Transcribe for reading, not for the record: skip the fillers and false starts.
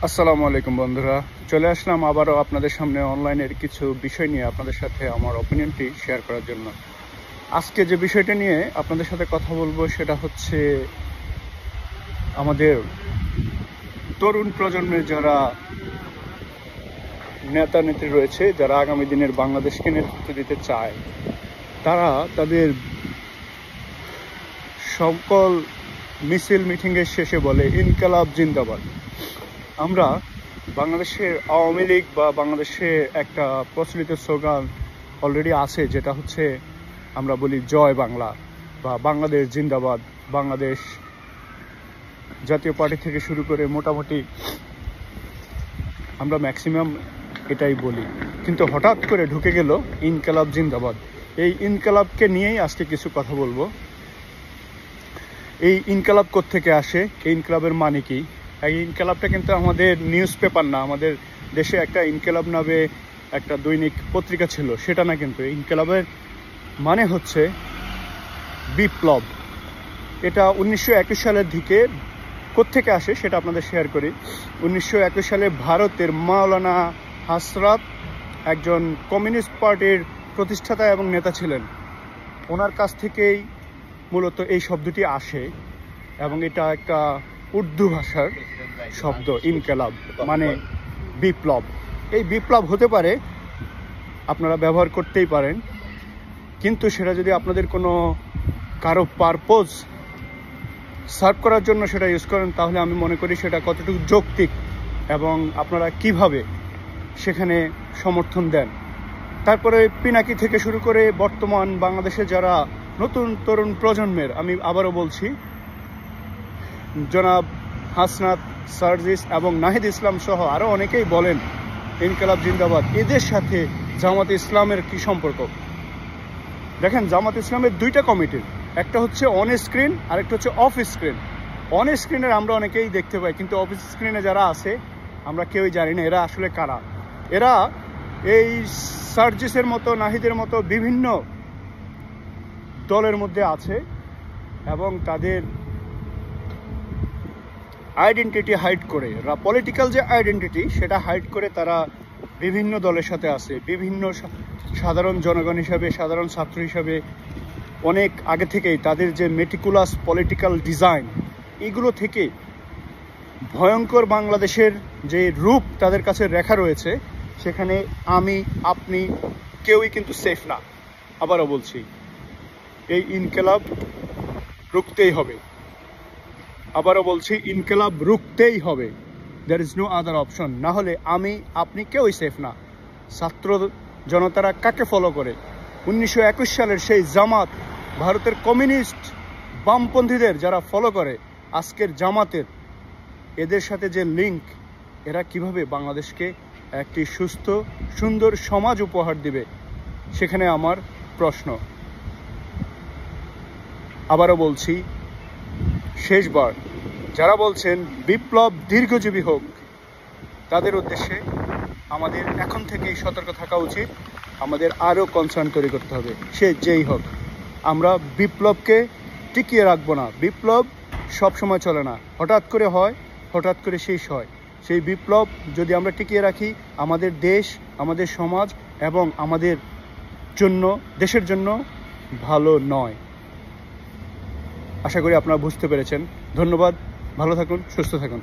আসসালামু আলাইকুম বন্ধুরা, চলে আসলাম আবারও আপনাদের সামনে অনলাইনের কিছু বিষয় নিয়ে আপনাদের সাথে আমার অপিনিয়নটি শেয়ার করার জন্য। আজকে যে বিষয়টা নিয়ে আপনাদের সাথে কথা বলবো সেটা হচ্ছে আমাদের তরুণ প্রজন্মের যারা নেতা নেত্রী রয়েছে, যারা আগামী দিনের বাংলাদেশকে নেতৃত্ব দিতে চায়, তারা তাদের সকল মিছিল মিটিংয়ের শেষে বলে ইনকালাব জিন্দাবাদ। আমরা বাংলাদেশের আওয়ামী লীগ বা বাংলাদেশে একটা প্রচলিত স্লোগান অলরেডি আছে, যেটা হচ্ছে আমরা বলি জয় বাংলা বা বাংলাদেশ জিন্দাবাদ। বাংলাদেশ জাতীয় পার্টি থেকে শুরু করে মোটামুটি আমরা ম্যাক্সিমাম এটাই বলি, কিন্তু হঠাৎ করে ঢুকে গেল ইনকালাব জিন্দাবাদ। এই ইনকালাবকে নিয়েই আজকে কিছু কথা বলবো। এই ইনকালাব কোত্থেকে আসে, এই ইনকালাবের মানে কি? এই ইনকালাবটা কিন্তু আমাদের নিউজ পেপার না, আমাদের দেশে একটা ইনকালাব নামে একটা দৈনিক পত্রিকা ছিল, সেটা না। কিন্তু ইনকালাবের মানে হচ্ছে বিপ্লব। এটা 1921 সালের দিকে কোত্থেকে আসে সেটা আপনাদের শেয়ার করি। 1921 সালে ভারতের মাওলানা হাসরাত একজন কমিউনিস্ট পার্টির প্রতিষ্ঠাতা এবং নেতা ছিলেন। ওনার কাছ থেকেই মূলত এই শব্দটি আসে এবং এটা একটা উর্দু ভাষার শব্দ। ইনকালাব মানে বিপ্লব। এই বিপ্লব হতে পারে, আপনারা ব্যবহার করতেই পারেন, কিন্তু সেটা যদি আপনাদের কোনো কারো পারপোজ সার্ভ করার জন্য সেটা ইউজ করেন, তাহলে আমি মনে করি সেটা কতটুকু যৌক্তিক এবং আপনারা কিভাবে সেখানে সমর্থন দেন। তারপরে পিনাকি থেকে শুরু করে বর্তমান বাংলাদেশে যারা নতুন তরুণ প্রজন্মের, আমি আবারও বলছি, জনাব হাসনাত, সার্জিস এবং নাহিদ ইসলাম সহ আরও অনেকেই বলেন ইনকালাব জিন্দাবাদ। এদের সাথে জামাত ইসলামের কি সম্পর্ক? দেখেন, জামাত ইসলামের দুইটা কমিটির, একটা হচ্ছে অন স্ক্রিন আর একটা হচ্ছে অফ স্ক্রিন। অন স্ক্রিনের আমরা অনেকেই দেখতে পাই, কিন্তু অফ স্ক্রিনে যারা আছে আমরা কেউই জানি না এরা আসলে কারা। এরা এই সার্জিসের মতো, নাহিদের মতো বিভিন্ন দলের মধ্যে আছে এবং তাদের আইডেন্টিটি হাইড করে, পলিটিক্যাল যে আইডেন্টিটি সেটা হাইড করে তারা বিভিন্ন দলের সাথে আছে। বিভিন্ন সাধারণ জনগণ হিসাবে, সাধারণ ছাত্র হিসাবে অনেক আগে থেকেই তাদের যে মেটিকুলাস পলিটিক্যাল ডিজাইন, এগুলো থেকে ভয়ঙ্কর বাংলাদেশের যে রূপ তাদের কাছে রেখা রয়েছে, সেখানে আমি, আপনি কেউই কিন্তু সেফ না। আবারও বলছি, এই ইনকালাব রুখতেই হবে। আবারও বলছি, ইনকালাব রুখতেই হবে। There is no other option. না হলে আমি, আপনি কেউই সেফ না। ছাত্র জনতারা কাকে ফলো করে? 1921 সালের সেই জামাত, ভারতের কমিউনিস্ট বামপন্থীদের যারা ফলো করে, আজকের জামাতের এদের সাথে যে লিঙ্ক, এরা কিভাবে বাংলাদেশকে একটি সুস্থ সুন্দর সমাজ উপহার দিবে, সেখানে আমার প্রশ্ন। আবারও বলছি, শেষবার, যারা বলছেন বিপ্লব দীর্ঘজীবী হোক, তাদের উদ্দেশ্যে আমাদের এখন থেকেই সতর্ক থাকা উচিত। আমাদের আরও কনসার্ন তৈরি করতে হবে, সে যেই হোক। আমরা বিপ্লবকে টিকিয়ে রাখবো না। বিপ্লব সব সময় চলে না, হঠাৎ করে হয়, হঠাৎ করে শেষ হয়। সেই বিপ্লব যদি আমরা টিকিয়ে রাখি, আমাদের দেশ, আমাদের সমাজ এবং আমাদের জন্য, দেশের জন্য ভালো নয়। আশা করি আপনারা বুঝতে পেরেছেন। ধন্যবাদ, ভালো থাকুন, সুস্থ থাকুন।